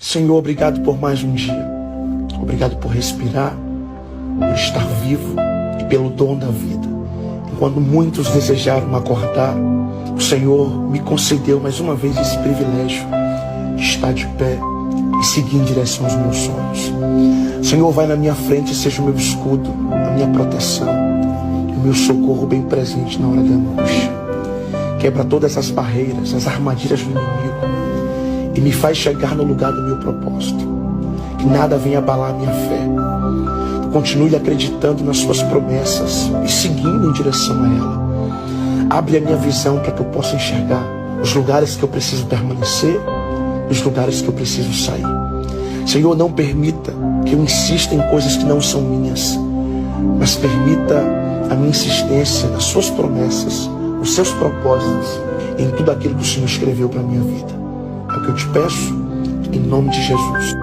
Senhor, obrigado por mais um dia. Obrigado por respirar, por estar vivo e pelo dom da vida. Enquanto muitos desejaram acordar, o Senhor me concedeu mais uma vez esse privilégio de estar de pé e seguir em direção aos meus sonhos. Senhor, vai na minha frente e seja o meu escudo, a minha proteção e o meu socorro bem presente na hora da angústia. Quebra todas as barreiras, as armadilhas do inimigo e me faz chegar no lugar do meu propósito. Que nada venha abalar a minha fé. Continue acreditando nas suas promessas e seguindo em direção a ela. Abre a minha visão para que eu possa enxergar os lugares que eu preciso permanecer e os lugares que eu preciso sair. Senhor, não permita que eu insista em coisas que não são minhas, mas permita a minha insistência nas suas promessas, nos seus propósitos, em tudo aquilo que o Senhor escreveu para a minha vida. É o que eu te peço, em nome de Jesus.